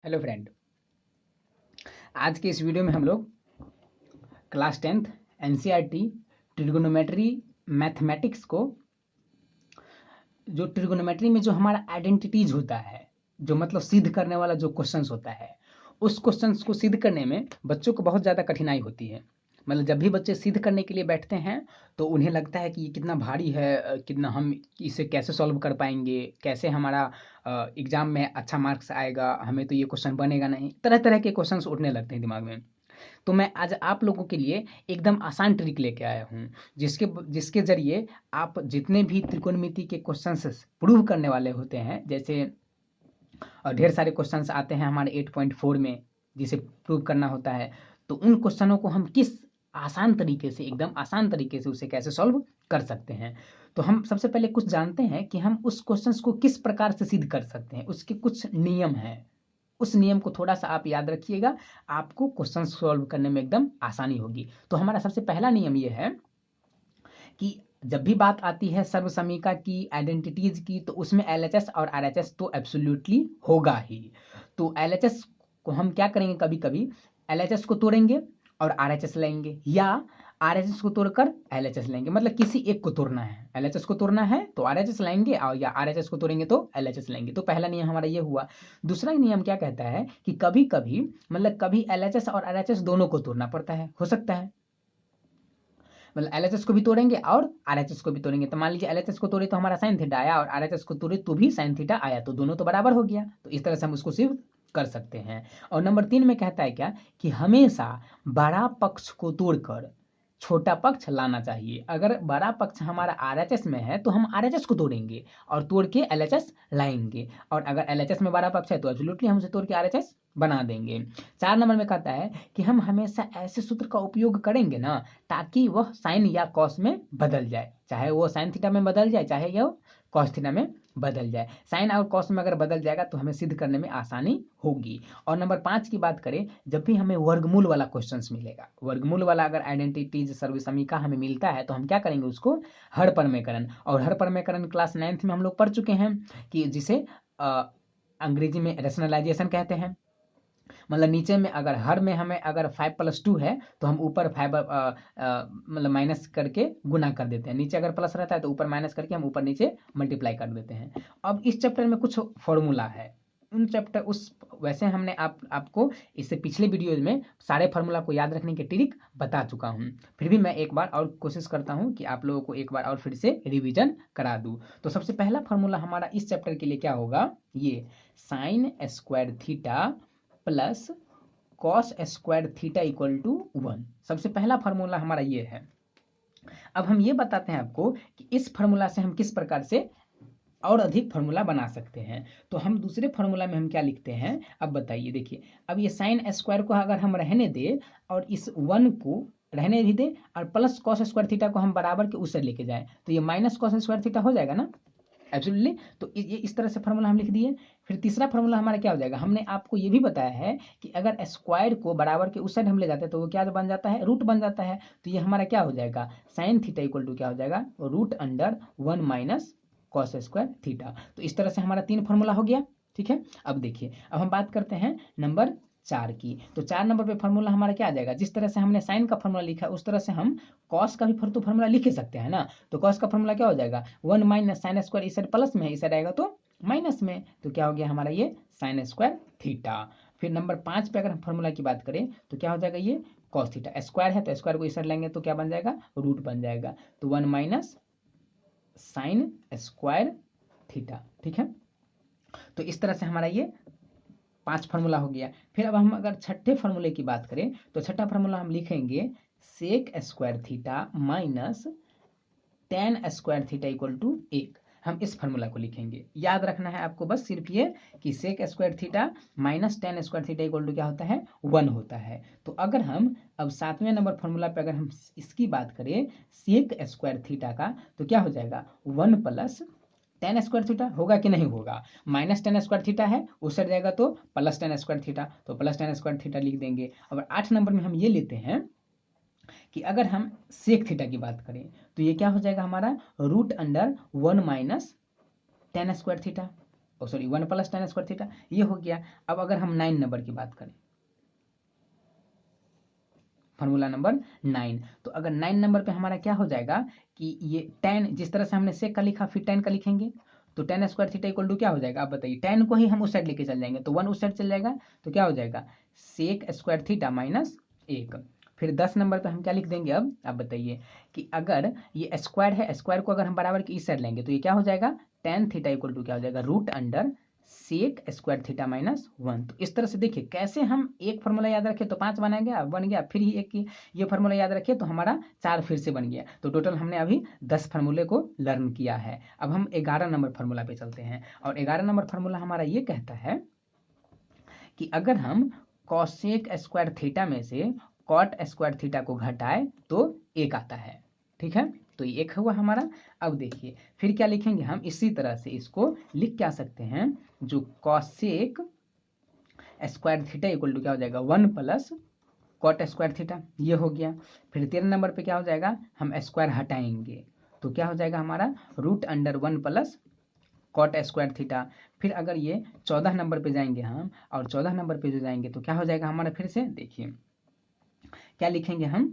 Hello friend. आज के इस वीडियो में हम लोग class 10th NCERT trigonometry mathematics को जो ट्रिगोनोमेट्री में जो हमारा आइडेंटिटीज होता है, जो मतलब सिद्ध करने वाला जो क्वेश्चंस होता है, उस क्वेश्चंस को सिद्ध करने में बच्चों को बहुत ज़्यादा कठिनाई होती है। मतलब जब भी बच्चे सिद्ध करने के लिए बैठते हैं तो उन्हें लगता है कि ये कितना भारी है, कितना हम इसे कैसे सॉल्व कर पाएंगे, कैसे हमारा एग्जाम में अच्छा मार्क्स आएगा, हमें तो ये क्वेश्चन बनेगा नहीं। तरह तरह के क्वेश्चंस उठने लगते हैं दिमाग में। तो मैं आज आप लोगों के लिए एकदम आसान ट्रिक लेके आया हूँ, जिसके जिसके जरिए आप जितने भी त्रिकोणमिति के क्वेश्चंस प्रूव करने वाले होते हैं, जैसे ढेर सारे क्वेश्चंस आते हैं हमारे 8.4 में जिसे प्रूव करना होता है, तो उन क्वेश्चनों को हम किस आसान तरीके से, एकदम आसान तरीके से उसे कैसे सॉल्व कर सकते हैं। तो हम सबसे पहले कुछ जानते हैं कि हम उस क्वेश्चंस को किस प्रकार से सिद्ध कर सकते हैं, उसके कुछ नियम हैं। उस नियम को थोड़ा सा आप याद रखिएगा, आपको क्वेश्चन सॉल्व करने में एकदम आसानी होगी। तो हमारा सबसे पहला नियम यह है कि जब भी बात आती है सर्वसमीका की, आइडेंटिटीज की, तो उसमें एलएचएस और आरएचएस तो एब्सोल्युटली होगा ही। तो एलएचएस को हम क्या करेंगे, कभी कभी एलएचएस को तोड़ेंगे और आरएचएस लेंगे, या आरएचएस को तोड़कर एलएचएस लेंगे। मतलब किसी एक को तोड़ना है, एलएचएस को तोड़ना है तो आरएचएस लेंगे, और या आरएचएस को तोड़ेंगे तो एलएचएस लेंगे। तो पहला नियम हमारा ये हुआ। दूसरा नियम क्या कहता है कि कभी कभी मतलब कभी एलएचएस और आरएचएस दोनों को तोड़ना पड़ता है, हो सकता है। मतलब एलएचएस को भी तोड़ेंगे और आरएचएस को भी तोड़ेंगे। तो मान लीजिए एलएचएस को तोड़े तो हमारा साइन थीटा आया, और आरएचएस को तोड़े तो भी साइन थीटा आया, तो दोनों तो बराबर हो गया। तो इस तरह से हम उसको सिर्फ कर सकते हैं। और नंबर 3 में कहता है क्या कि हमेशा बड़ा पक्ष को तोड़कर छोटा पक्ष लाना चाहिए। अगर बड़ा पक्ष हमारा आरएचएस में है तो हम आरएचएस को तोड़ेंगे और तोड़ के एलएचएस लाएंगे, और अगर एलएचएस में बड़ा पक्ष है तो एब्सोल्युटली हम उसे तोड़ के आरएचएस बना देंगे। 4 नंबर में कहता है कि हम हमेशा ऐसे सूत्र का उपयोग करेंगे ना ताकि वह साइन या कॉस में बदल जाए, चाहे वो साइन थीटा में बदल जाए, चाहे यह कॉस थीटा में बदल जाए। साइन और कॉस में अगर बदल जाएगा तो हमें सिद्ध करने में आसानी होगी। और नंबर 5 की बात करें, जब भी हमें वर्गमूल वाला क्वेश्चंस मिलेगा, वर्गमूल वाला अगर आइडेंटिटीज सर्वसमीका हमें मिलता है तो हम क्या करेंगे, उसको हर परमेकरण। और हर परमेकरण क्लास 9th में हम लोग पढ़ चुके हैं कि जिसे अंग्रेजी में रेशनलाइजेशन कहते हैं। मतलब नीचे में अगर हर में हमें अगर 5+2 है तो हम ऊपर 5 मतलब माइनस करके गुना कर देते हैं, नीचे अगर प्लस रहता है तो ऊपर माइनस करके हम ऊपर नीचे मल्टीप्लाई कर देते हैं। अब इस चैप्टर में कुछ फॉर्मूला है, उन चैप्टर उस वैसे हमने आपको इससे पिछले वीडियोज में सारे फार्मूला को याद रखने के ट्रिक बता चुका हूँ। फिर भी मैं एक बार और कोशिश करता हूँ कि आप लोगों को एक बार और फिर से रिवीजन करा दूँ। तो सबसे पहला फार्मूला हमारा इस चैप्टर के लिए क्या होगा, ये sine square theta plus cos square theta equal to 1। सबसे पहला फार्मूला हमारा ये है। अब हम ये बताते हैं आपको कि इस फार्मूला से हम किस प्रकार से और अधिक फार्मूला बना सकते हैं। तो हम दूसरे फार्मूला में हम क्या लिखते हैं, अब बताइए। देखिए, अब ये साइन स्क्वायर को अगर हम रहने दें और इस 1 को रहने भी दें और प्लस कॉस स्क्वायर थीटा को हम बराबर के उस साइड लेके जाए तो ये माइनस कॉस स्क्वायर थीटा हो जाएगा ना, एब्सोल्युटली। तो ये इस तरह से फार्मूला हम लिख दिए। फिर तीसरा फार्मूला हमारा क्या हो जाएगा, हमने आपको ये भी बताया है कि अगर स्क्वायर को बराबर के उस साइड हम ले जाते हैं तो वो क्या बन जाता है, रूट बन जाता है। तो ये हमारा क्या हो जाएगा, साइन थीटा इक्वल टू क्या हो जाएगा, root under 1 minus cos square theta. तो इस तरह से हमारा 3 फार्मूला हो गया। ठीक है, अब देखिए, अब हम बात करते हैं नंबर 4 की। तो 4 नंबर पे फार्मूला हमारा क्या आ जाएगा, जिस तरह से हमने साइन का फार्मूला लिखा है उस तरह से हम कॉस का भी तो फार्मूला लिख ही सकते हैं ना। तो कॉस का फार्मूला क्या हो जाएगा, 1 माइनस साइन स्क्वायर, इस साइड प्लस में है, इस साइड आएगा तो माइनस में, तो क्या हो गया हमारा ये साइन स्क्वायर थीटा। फिर नंबर 5 पे अगर हम फार्मूला की बात करें तो क्या हो जाएगा, ये कॉस थीटा, स्क्वायर है तो स्क्वायर को इस साइड लेंगे तो क्या बन जाएगा, रूट बन जाएगा। तो 1 माइनस साइन स्क्वायर थीटा। ठीक है, तो इस तरह से हमारा ये 5 फार्मूला हो गया। फिर अब हम अगर छठे फार्मूले की बात करें तो छठा फार्मूला हम लिखेंगे sec square theta minus tan square theta equal to 1। हम इस फार्मूला को लिखेंगे, याद रखना है आपको बस सिर्फ ये कि sec square theta minus tan square theta equal to क्या होता है, 1 होता है। तो अगर हम अब 7वें नंबर फार्मूला पे अगर हम इसकी बात करें सेक स्क्वायर थीटा का, तो क्या हो जाएगा, 1 प्लस टेन स्क्वायर थीटा होगा कि नहीं होगा, माइनस टेन स्क्वायर थीटा है उस साइड जाएगा तो प्लस टेन स्क्वायर थीटा, तो प्लस टेन स्क्वायर थीटा लिख देंगे। और 8 नंबर में हम ये लेते हैं कि अगर हम सेक थीटा की बात करें तो ये क्या हो जाएगा हमारा, root under 1 minus tan square theta. Sorry 1 + tan square theta, ये हो गया। अब अगर हम 9 नंबर की बात करें, फार्मूला नंबर 9, तो अगर 9 नंबर पे हमारा क्या हो जाएगा कि ये tan, जिस तरह से हमने सेक का लिखा फिर tan का लिखेंगे, तो tan square theta equal to क्या हो जाएगा, आप बताइए। tan को ही हम उस साइड लेके चल जाएंगे, तो 1 उस साइड चल जाएगा, तो क्या हो जाएगा सेक स्क्वायर थीटा माइनस 1। फिर 10 नंबर पे हम क्या लिख देंगे, अब आप बताइए कि अगर ये स्क्वायर है, स्क्वायर को अगर हम बराबर की इस साइड लेंगे तो ये क्या हो जाएगा tan थीटा इक्वल टू क्या हो जाएगा root under sec square theta minus 1। तो इस तरह से देखिए कैसे हम एक फार्मूला याद रखे तो 5 बन गया, फिर ही एक की ये फार्मूला याद रखे तो हमारा 4 फिर से बन गया। तो टोटल हमने अभी 10 फार्मूले को लर्न किया है। अब हम 11 नंबर फार्मूला पे चलते हैं, और 11 नंबर फार्मूला हमारा ये कहता है कि अगर हम कॉसेक स्क्वायर थीटा में से कॉट स्क्वायर थीटा को घटाए तो 1 आता है। ठीक है, तो ये 1 हुआ हमारा। अब देखिए फिर क्या लिखेंगे हम, इसी तरह से इसको लिख क्या सकते हैं, जो cosec square theta equal to क्या हो जाएगा 1 + कॉट स्क्वायर थीटा, ये हो गया। फिर 13 नंबर पे क्या हो जाएगा, हम स्क्वायर हटाएंगे तो क्या हो जाएगा हमारा root under 1 + cot square theta. फिर अगर ये 14 नंबर पे जाएंगे हम, और 14 नंबर पे जो जाएंगे तो क्या हो जाएगा हमारा, फिर से देखिए क्या लिखेंगे हम,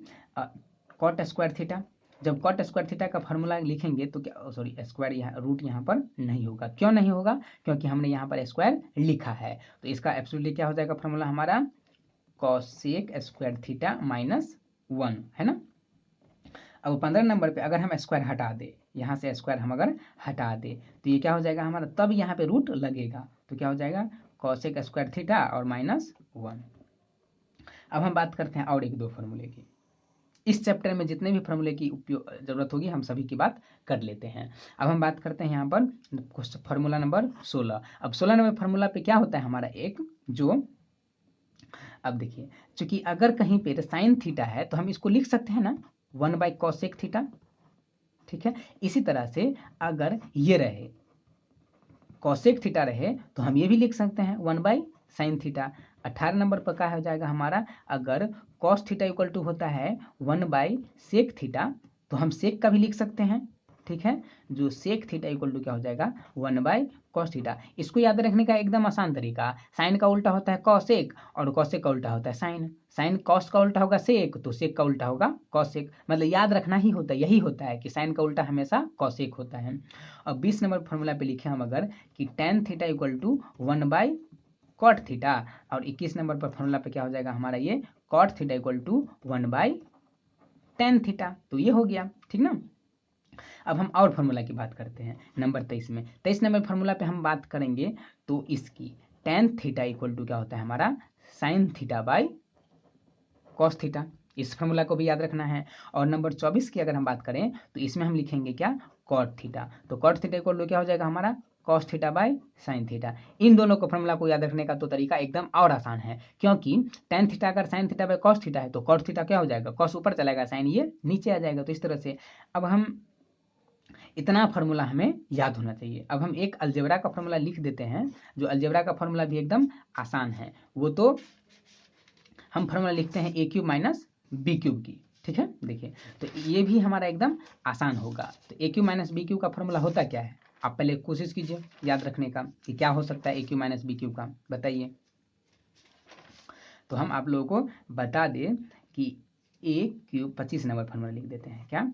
कॉट स्क्वायर थीटा। जब कॉट स्क्वायर थीटा का फार्मूला लिखेंगे तो क्या, सॉरी स्क्वायर यहाँ रूट यहाँ पर नहीं होगा, क्यों नहीं होगा, क्योंकि हमने यहाँ पर स्क्वायर लिखा है। तो इसका एब्सोल्युटली क्या हो जाएगा फार्मूला हमारा कॉसेक स्क्वायर थीटा माइनस 1, है ना। अब 15 नंबर पे अगर हम स्क्वायर हटा दे, यहाँ से स्क्वायर हम अगर हटा दे तो ये क्या हो जाएगा हमारा, तब यहाँ पे रूट लगेगा तो क्या हो जाएगा कॉसेक स्क्वायर थीटा और माइनस 1। अब हम बात करते हैं और 1-2 फार्मूले की। इस चैप्टर में जितने भी फार्मूले की उपयोग जरूरत होगी हम सभी की बात कर लेते हैं। अब हम बात करते हैं यहाँ पर फार्मूला नंबर 16। अब 16 नंबर फार्मूला पे क्या होता है हमारा एक, जो अब देखिए चूंकि अगर कहीं पे साइन थीटा है तो हम इसको लिख सकते हैं ना 1/कॉसेक थीटा। ठीक है, इसी तरह से अगर ये रहे कॉसेक थीटा रहे तो हम ये भी लिख सकते हैं 1/साइन थीटा। 18 नंबर पर क्या हो जाएगा हमारा, अगर कॉस थीटा इक्वल टू होता है 1/सेक थीटा तो हम सेक का भी लिख सकते हैं। ठीक है, जो सेक थीटा इक्वल टू क्या हो जाएगा 1/कॉस थीटा। इसको याद रखने का एकदम आसान तरीका, साइन का उल्टा होता है कॉसेक और कॉसेक का उल्टा होता है साइन। साइन कॉस का उल्टा होगा सेक, तो सेक का उल्टा होगा कॉसेक। मतलब याद रखना ही होता है, यही होता है कि साइन का उल्टा हमेशा कॉसेक होता है। अब 20 नंबर फॉर्मूला पे लिखे हम अगर कि tan थीटा इक्वल टू 1/कॉट थीटा, और 21 नंबर पर फॉर्मूला पे क्या हो जाएगा हमारा ये cot theta equal to 1/tan theta. तो ये हो गया, ठीक ना। अब हम और फार्मूला की बात करते हैं नंबर 23 में। 23 नंबर फार्मूला पे हम बात करेंगे तो इसकी tan थीटा इक्वल टू क्या होता है हमारा sine theta by cos theta. इस फार्मूला को भी याद रखना है। और नंबर 24 की अगर हम बात करें तो इसमें हम लिखेंगे क्या कॉट थीटा। तो कॉट थीटा इक्वल टू क्या हो जाएगा हमारा cos theta by sine theta. इन दोनों को फार्मूला को याद रखने का तो तरीका एकदम और आसान है, क्योंकि tan थीटा अगर sine theta by cos theta है तो कॉस थीटा क्या हो जाएगा, कॉस ऊपर चलेगा साइन ये नीचे आ जाएगा। तो इस तरह से अब हम इतना फार्मूला हमें याद होना चाहिए। अब हम एक अलजेब्रा का फार्मूला लिख देते हैं, जो अलजेब्रा का फार्मूला भी एकदम आसान है। वो तो हम फार्मूला लिखते हैं a³ माइनस b³ की। ठीक है, देखिए तो ये भी हमारा एकदम आसान होगा। तो a³ माइनस b³ का फार्मूला होता क्या है, आप पहले कोशिश कीजिए याद रखने का कि क्या हो सकता है a³ माइनस b³ का, बताइए। तो हम आप लोगों को बता दें कि a³ 25 नंबर फार्मूला लिख देते हैं, क्या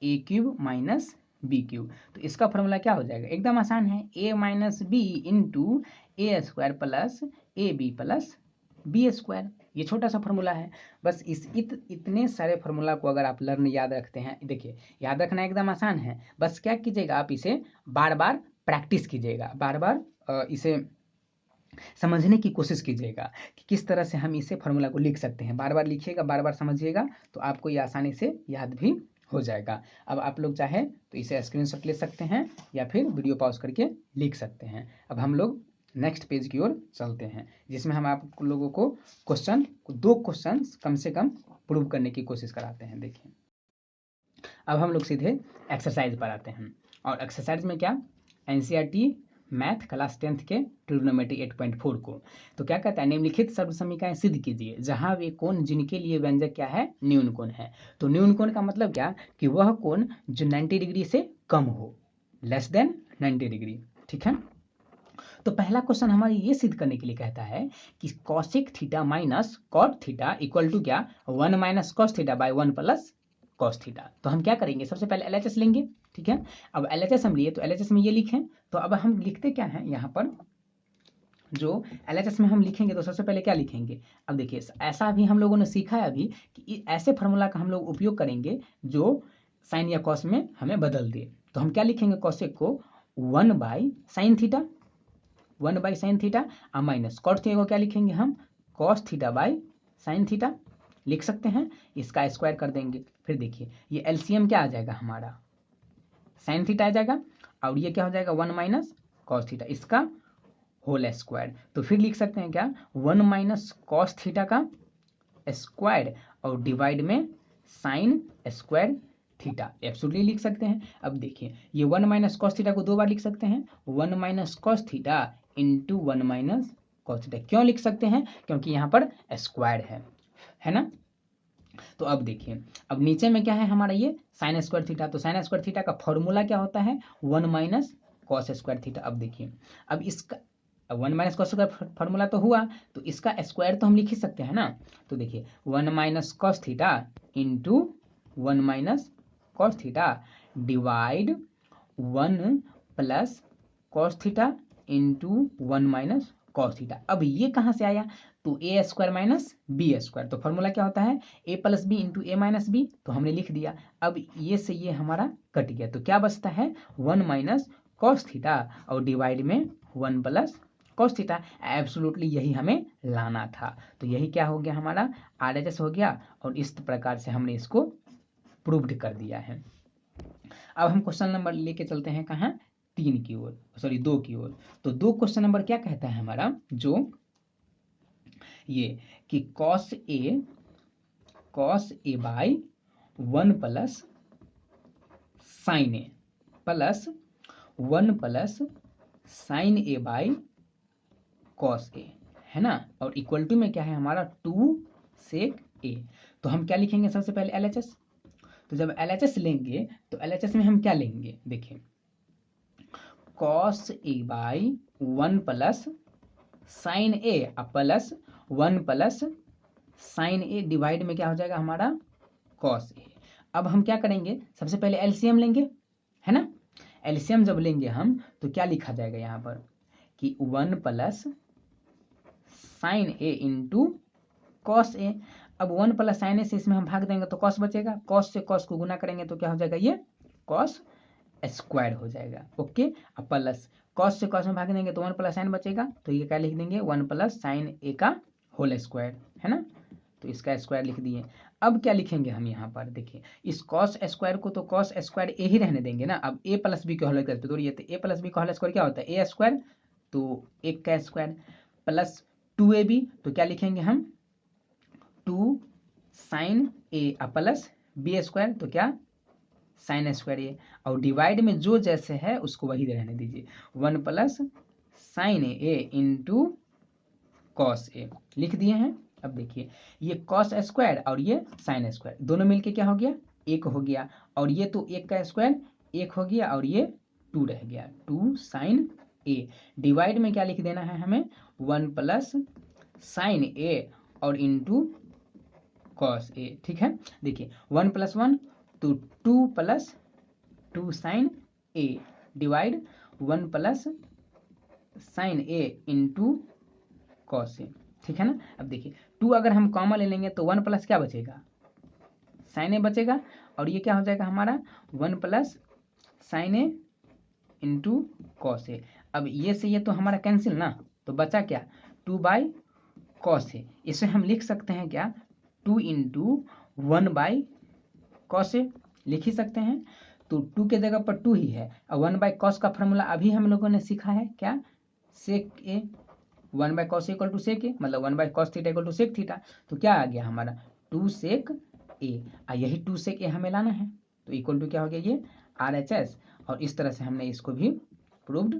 a³ माइनस b³। तो इसका फार्मूला क्या हो जाएगा, एकदम आसान है, a minus B into A square plus A B plus B square. ये छोटा सा फार्मूला है। बस इतने सारे फार्मूला को अगर आप लर्न याद रखते हैं, देखिए याद रखना एकदम आसान है। बस क्या कीजिएगा, आप इसे बार बार प्रैक्टिस कीजिएगा, बार बार इसे समझने की कोशिश कीजिएगा कि किस तरह से हम इसे फार्मूला को लिख सकते हैं। बार बार लिखिएगा, बार बार समझिएगा, तो आपको ये आसानी से याद भी हो जाएगा। अब आप लोग चाहे तो इसे स्क्रीनशॉट ले सकते हैं या फिर वीडियो पॉज करके लिख सकते हैं। अब हम लोग नेक्स्ट पेज की ओर चलते हैं, जिसमें हम आप लोगों को 2 क्वेश्चन कम से कम प्रूव करने की कोशिश कराते हैं। देखिए अब हम लोग सीधे एक्सरसाइज पर आते हैं, और एक्सरसाइज में क्या एनसीईआरटी मैथ क्लास 10th के ट्रिग्नोमेट्री 8.4 को तो क्या कहता है, निम्नलिखित सर्व समीकरण सिद्ध कीजिए जहां वे कोण जिनके लिए व्यंजक क्या है न्यून कोण है। तो न्यून कोण का मतलब क्या कि वह कोण जो 90 डिग्री से कम हो, लेस देन 90 डिग्री। ठीक है, तो पहला क्वेश्चन हमारे ये सिद्ध करने के लिए कहता है कि cosec theta minus cot theta equal to क्या 1 minus cos theta by 1 plus cos theta. तो हम क्या करेंगे, सबसे पहले एलएचएस लेंगे, ठीक है। अब एलएचएस हम लिए तो एलएचएस में ये लिखें, तो अब हम लिखते क्या है यहाँ पर, जो एलएचएस में हम लिखेंगे तो सबसे पहले क्या लिखेंगे, अब देखिए ऐसा भी हम लोगों ने सीखा है अभी कि ऐसे फार्मूला का हम लोग उपयोग करेंगे जो साइन या कॉस में हमें बदल दे। तो हम क्या लिखेंगे, कॉसेक को 1 by sine theta, 1 by sine theta, और माइनस कॉट थीटा को क्या लिखेंगे हम, cos theta by sine theta लिख सकते हैं, इसका स्क्वायर कर देंगे। फिर देखिए ये एलसीएम क्या आ जाएगा हमारा, साइन थीटा आ जाएगा, और ये क्या हो जाएगा 1 माइनस कॉस थीटा, इसका होल स्क्वायर। तो फिर लिख सकते हैं क्या, 1 माइनस कॉस थीटा का स्क्वायर और डिवाइड में साइन स्क्वायर थीटा, एब्सोल्युटली लिख सकते हैं। अब देखिए ये 1 माइनस कॉस थीटा को 2 बार लिख सकते हैं, 1 minus cos theta into 1 minus cos theta. क्यों लिख सकते हैं, क्योंकि यहाँ पर स्क्वायर है ना। तो अब देखिए, अब नीचे में क्या है हमारा ये साइन स्क्वायर थीटा, तो साइन स्क्वायर थीटा का फॉर्मूला क्या होता है 1 माइनस कॉस स्क्वायर थीटा। अब देखिए, अब इसका 1 माइनस कॉस स्क्वायर फार्मूला तो हुआ, तो इसका स्क्वायर तो हम लिख ही सकते हैं ना। तो देखिए 1 minus cos theta into 1 minus cos theta divide 1 plus cos theta into 1 minus cos theta. अब ये कहाँ से आया, तो ए स्क्वायर माइनस बी स्क्वायर, तो फॉर्मूला क्या होता है ए प्लस बी इंटू ए माइनस बी, तो हमने लिख दिया। अब ये से ये हमारा कट गया, तो क्या बचता है 1 माइनस कॉस थीटा और डिवाइड में 1 प्लस कॉस थीटा। एब्सोल्युटली यही हमें लाना था, तो यही क्या हो गया हमारा आरएचएस हो गया, और इस प्रकार से हमने इसको प्रूव्ड कर दिया है। अब हम क्वेश्चन नंबर लेके चलते हैं कहाँ, 3 की ओर, सॉरी 2 की ओर। तो 2 क्वेश्चन नंबर क्या कहता है हमारा, जो ये कि cos A by 1 plus sine A plus 1 plus sine A by cos A, है ना, और इक्वल टू में क्या है हमारा 2 सेक ए। तो हम क्या लिखेंगे सबसे पहले एलएचएस, तो जब एलएचएस लेंगे तो एलएचएस में हम क्या लेंगे, देखिए cos A by 1 plus sine A plus 1 plus sine A divide में क्या हो जाएगा हमारा कॉस ए। अब हम क्या करेंगे, सबसे पहले एलसीएम लेंगे, है ना। एलसीएम जब लेंगे हम तो क्या लिखा जाएगा यहाँ पर कि 1 plus sine A into cos A. अब 1 प्लस साइन ए से इसमें हम भाग देंगे तो कॉस बचेगा, कॉस से कॉस को गुना करेंगे तो क्या हो जाएगा ये कॉस स्क्वायर हो जाएगा, ओके। अब प्लस कॉस से कॉस में भाग देंगे तो 1 प्लस साइन बचेगा, तो ये क्या लिख देंगे 1 प्लस साइन ए का होल स्क्वायर, है ना, तो इसका स्क्वायर लिख दिए। अब क्या लिखेंगे हम यहाँ पर, देखिए इस कॉस स्क्वायर को तो कॉस स्क्वायर ए ही रहने देंगे ना। अब ए प्लस बी के होल स्क्वायर तो ए प्लस बी का होल स्क्वायर क्या होता है ए स्क्वायर, तो एक का स्क्वायर प्लस 2ab, तो क्या लिखेंगे हम 2 sign A plus B square, तो क्या साइन स्क्वायर ए, और डिवाइड में जो जैसे है उसको वही रहने दीजिए 1 plus sine A into cos A लिख दिए हैं। अब देखिए ये कॉस स्क्वायर और ये साइन स्क्वायर दोनों मिलके क्या हो गया एक हो गया, और ये तो एक का स्क्वायर एक हो गया और ये 2 रह गया 2 साइन ए। डिवाइड में क्या लिख देना है हमें 1 प्लस साइन ए और इंटू कॉस ए, ठीक है। देखिए 1 प्लस 1 तो 2 plus 2 sign A divide 1 plus sine A into cos A, ठीक है ना। अब देखिए 2 अगर हम कॉमन ले लेंगे तो 1 प्लस क्या बचेगा साइन ए बचेगा, और ये क्या हो जाएगा हमारा 1 plus sine A into cos A. अब ये से ये तो हमारा कैंसिल ना, तो बचा क्या 2 बाई कॉस ए। इसे हम लिख सकते हैं क्या 2 इंटू 1 बाई कॉस ए लिख ही सकते हैं, तो 2 के जगह पर 2 ही है, और 1 बाई कॉस का फॉर्मूला अभी हम लोगों ने सीखा है क्या sec A, 1 by cos equal to sec A, मतलब 1 by cos theta equal to sec theta. तो क्या आ गया हमारा 2 सेक ए, यही 2 सेक ए हमें लाना है, तो इक्वल टू क्या हो गया ये RHS, और इस तरह से हमने इसको भी प्रूव्ड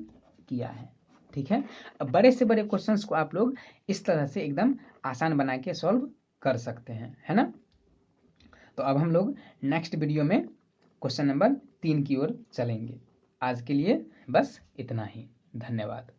किया है, ठीक है। अब बड़े से बड़े क्वेश्चंस को आप लोग इस तरह से एकदम आसान बना के सॉल्व कर सकते हैं, है ना। तो अब हम लोग नेक्स्ट वीडियो में क्वेश्चन नंबर 3 की ओर चलेंगे। आज के लिए बस इतना ही, धन्यवाद।